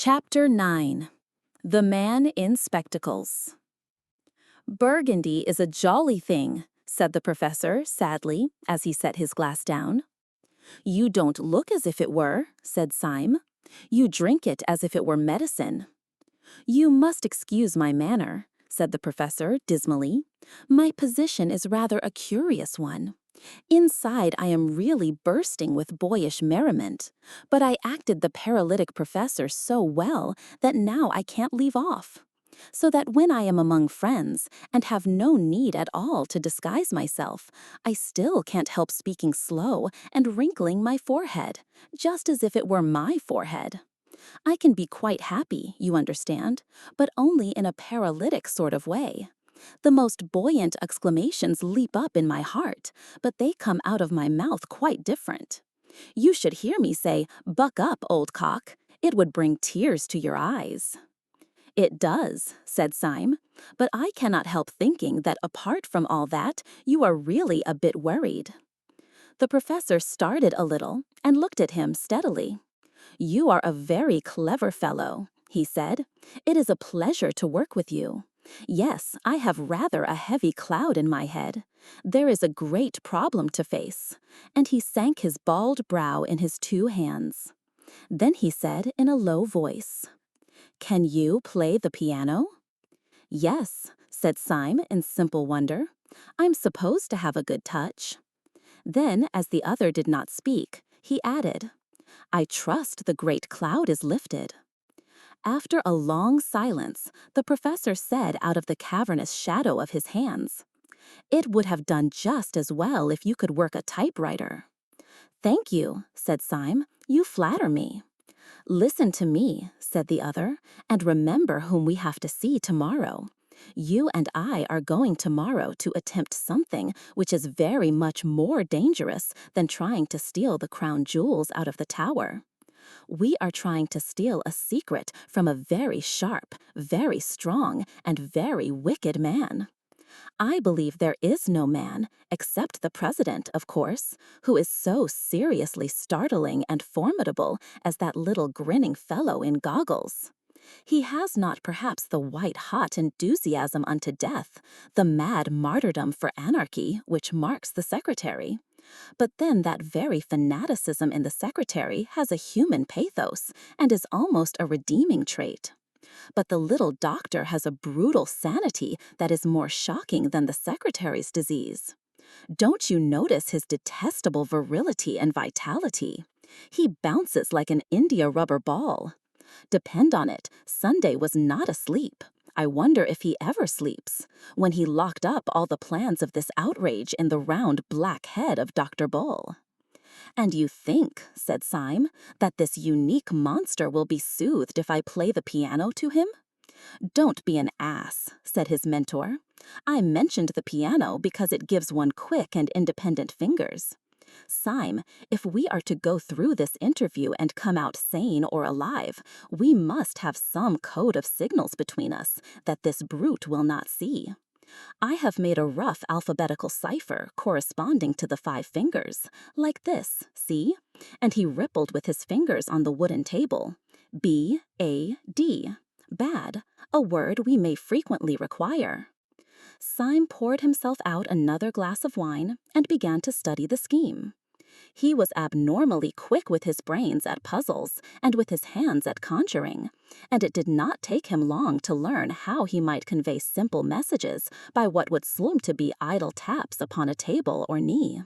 Chapter 9. The Man in Spectacles. "Burgundy is a jolly thing," said the professor, sadly, as he set his glass down. "You don't look as if it were," said Syme. "You drink it as if it were medicine." "You must excuse my manner," said the professor dismally. "My position is rather a curious one. Inside I am really bursting with boyish merriment, but I acted the paralytic professor so well that now I can't leave off. So that when I am among friends, and have no need at all to disguise myself, I still can't help speaking slow and wrinkling my forehead, just as if it were my forehead. I can be quite happy, you understand, but only in a paralytic sort of way. The most buoyant exclamations leap up in my heart, but they come out of my mouth quite different. You should hear me say, 'Buck up, old cock.' It would bring tears to your eyes." "It does," said Syme, "but I cannot help thinking that apart from all that, you are really a bit worried." The professor started a little and looked at him steadily. "You are a very clever fellow," he said. "It is a pleasure to work with you. Yes, I have rather a heavy cloud in my head. There is a great problem to face." And he sank his bald brow in his two hands. Then he said in a low voice, "Can you play the piano?" "Yes," said Syme in simple wonder. "I'm supposed to have a good touch." Then, as the other did not speak, he added, "I trust the great cloud is lifted." After a long silence, the professor said out of the cavernous shadow of his hands, "It would have done just as well if you could work a typewriter." "Thank you," said Syme. "You flatter me." "Listen to me," said the other, "and remember whom we have to see tomorrow. You and I are going tomorrow to attempt something which is very much more dangerous than trying to steal the crown jewels out of the tower. We are trying to steal a secret from a very sharp, very strong, and very wicked man. I believe there is no man, except the president, of course, who is so seriously startling and formidable as that little grinning fellow in goggles. He has not perhaps the white-hot enthusiasm unto death, the mad martyrdom for anarchy which marks the secretary. But then that very fanaticism in the secretary has a human pathos and is almost a redeeming trait. But the little doctor has a brutal sanity that is more shocking than the secretary's disease. Don't you notice his detestable virility and vitality? He bounces like an India-rubber ball. Depend on it, Sunday was not asleep. I wonder if he ever sleeps, when he locked up all the plans of this outrage in the round black head of Dr. Bull. "And you think," said Syme, "that this unique monster will be soothed if I play the piano to him?" "Don't be an ass," said his mentor. "I mentioned the piano because it gives one quick and independent fingers. Syme, if we are to go through this interview and come out sane or alive, we must have some code of signals between us that this brute will not see. I have made a rough alphabetical cipher corresponding to the 5 fingers, like this, see?" And he rippled with his fingers on the wooden table. "B-A-D. Bad, a word we may frequently require." Syme poured himself out another glass of wine and began to study the scheme. He was abnormally quick with his brains at puzzles and with his hands at conjuring, and it did not take him long to learn how he might convey simple messages by what would seem to be idle taps upon a table or knee.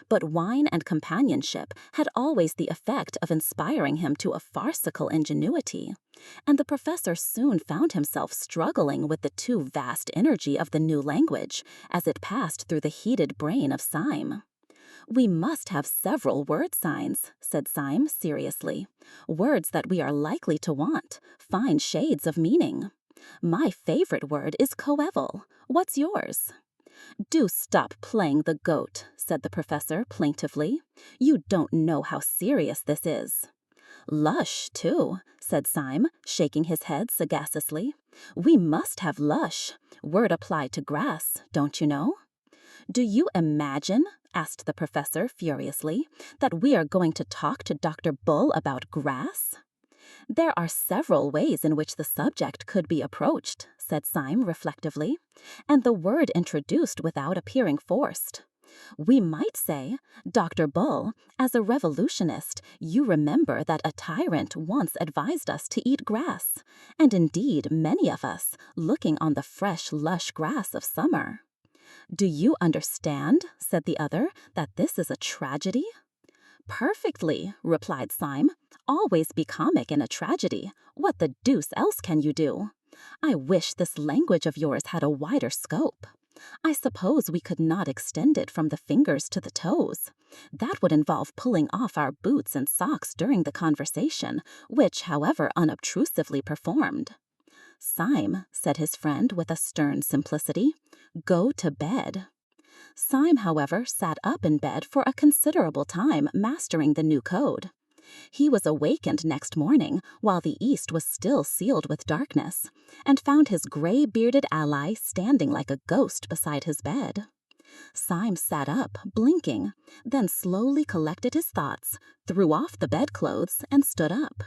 But wine and companionship had always the effect of inspiring him to a farcical ingenuity, and the professor soon found himself struggling with the too vast energy of the new language as it passed through the heated brain of Syme. "We must have several word signs," said Syme seriously. "Words that we are likely to want, fine shades of meaning. My favorite word is coeval. What's yours?" "Do stop playing the goat," said the professor plaintively. "You don't know how serious this is." "Lush, too," said Syme, shaking his head sagaciously. "We must have lush. Word applied to grass, don't you know?" "Do you imagine," asked the professor furiously, "that we are going to talk to Dr. Bull about grass?" "There are several ways in which the subject could be approached," said Syme reflectively, "and the word introduced without appearing forced. We might say, Dr. Bull, as a revolutionist, you remember that a tyrant once advised us to eat grass, and indeed many of us, looking on the fresh, lush grass of summer." "Do you understand," said the other, "that this is a tragedy?" "Perfectly," replied Syme. "Always be comic in a tragedy. What the deuce else can you do? I wish this language of yours had a wider scope. I suppose we could not extend it from the fingers to the toes. That would involve pulling off our boots and socks during the conversation, which, however unobtrusively performed." "Syme," said his friend with a stern simplicity, "go to bed." Syme, however, sat up in bed for a considerable time, mastering the new code. He was awakened next morning while the east was still sealed with darkness, and found his gray-bearded ally standing like a ghost beside his bed. Syme sat up, blinking, then slowly collected his thoughts, threw off the bedclothes, and stood up.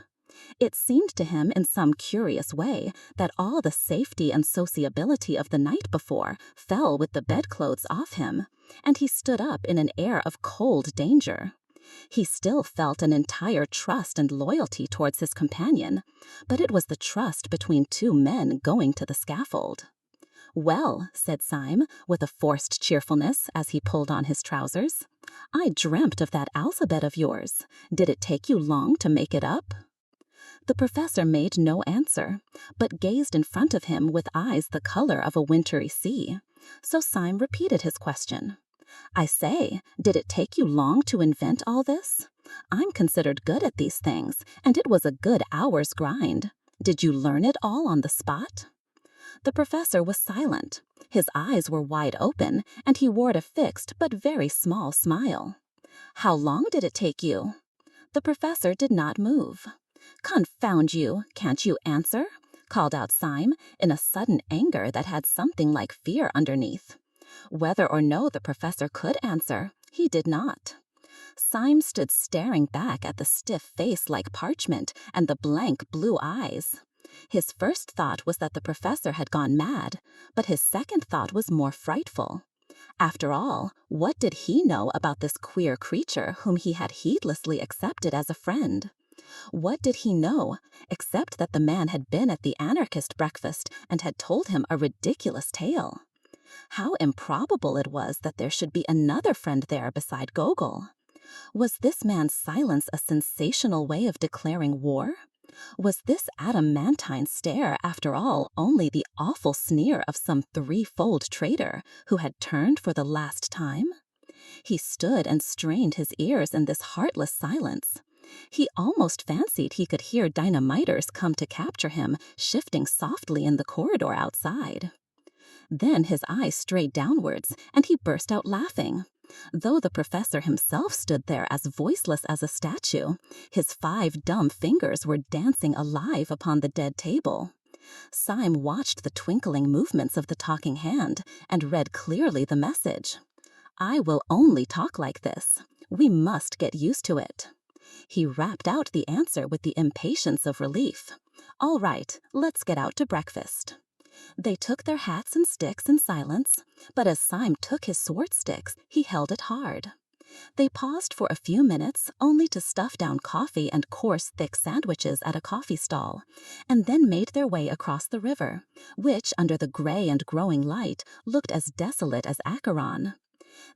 It seemed to him in some curious way that all the safety and sociability of the night before fell with the bedclothes off him, and he stood up in an air of cold danger. He still felt an entire trust and loyalty towards his companion, but it was the trust between two men going to the scaffold. "Well," said Syme, with a forced cheerfulness as he pulled on his trousers, "I dreamt of that alphabet of yours. Did it take you long to make it up?" The professor made no answer, but gazed in front of him with eyes the color of a wintry sea. So Syme repeated his question. "I say, did it take you long to invent all this? I'm considered good at these things, and it was a good hour's grind. Did you learn it all on the spot?" The professor was silent. His eyes were wide open, and he wore a fixed but very small smile. "How long did it take you?" The professor did not move. "Confound you, can't you answer?" called out Syme, in a sudden anger that had something like fear underneath. Whether or no the professor could answer, he did not. Syme stood staring back at the stiff face like parchment and the blank blue eyes. His first thought was that the professor had gone mad, but his second thought was more frightful. After all, what did he know about this queer creature whom he had heedlessly accepted as a friend? What did he know, except that the man had been at the anarchist breakfast and had told him a ridiculous tale? How improbable it was that there should be another friend there beside Gogol. Was this man's silence a sensational way of declaring war? Was this adamantine stare, after all, only the awful sneer of some threefold traitor who had turned for the last time? He stood and strained his ears in this heartless silence. He almost fancied he could hear dynamiters come to capture him, shifting softly in the corridor outside. Then his eyes strayed downwards, and he burst out laughing. Though the professor himself stood there as voiceless as a statue, his 5 dumb fingers were dancing alive upon the dead table. Syme watched the twinkling movements of the talking hand, and read clearly the message. "I will only talk like this. We must get used to it." He rapped out the answer with the impatience of relief. "All right, let's get out to breakfast." They took their hats and sticks in silence, but as Syme took his sword sticks, he held it hard. They paused for a few minutes only to stuff down coffee and coarse, thick sandwiches at a coffee stall, and then made their way across the river, which, under the gray and growing light, looked as desolate as Acheron.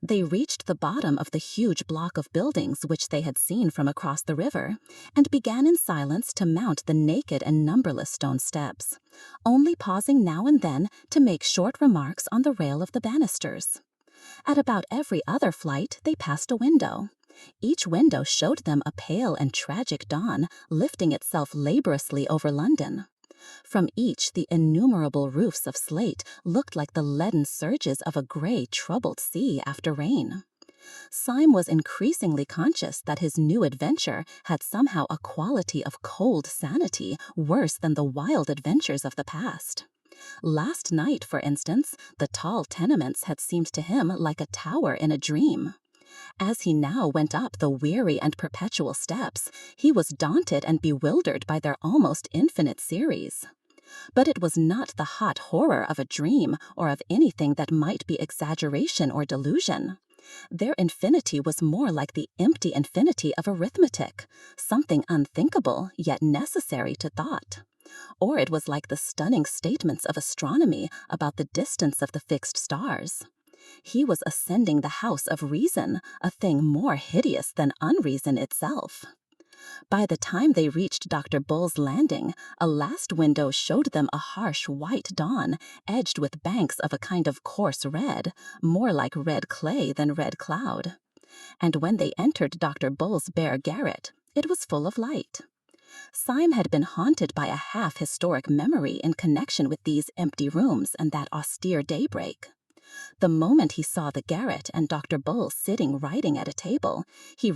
They reached the bottom of the huge block of buildings which they had seen from across the river, and began in silence to mount the naked and numberless stone steps, only pausing now and then to make short remarks on the rail of the banisters. At about every other flight they passed a window. Each window showed them a pale and tragic dawn lifting itself laboriously over London. From each, the innumerable roofs of slate looked like the leaden surges of a gray, troubled sea after rain. Syme was increasingly conscious that his new adventure had somehow a quality of cold sanity worse than the wild adventures of the past. Last night, for instance, the tall tenements had seemed to him like a tower in a dream. As he now went up the weary and perpetual steps, he was daunted and bewildered by their almost infinite series. But it was not the hot horror of a dream or of anything that might be exaggeration or delusion. Their infinity was more like the empty infinity of arithmetic, something unthinkable yet necessary to thought. Or it was like the stunning statements of astronomy about the distance of the fixed stars. He was ascending the house of reason, a thing more hideous than unreason itself. By the time they reached Dr. Bull's landing, a last window showed them a harsh white dawn, edged with banks of a kind of coarse red, more like red clay than red cloud. And when they entered Dr. Bull's bare garret, it was full of light. Syme had been haunted by a half-historic memory in connection with these empty rooms and that austere daybreak. The moment he saw the garret and Dr. Bull sitting writing at a table, he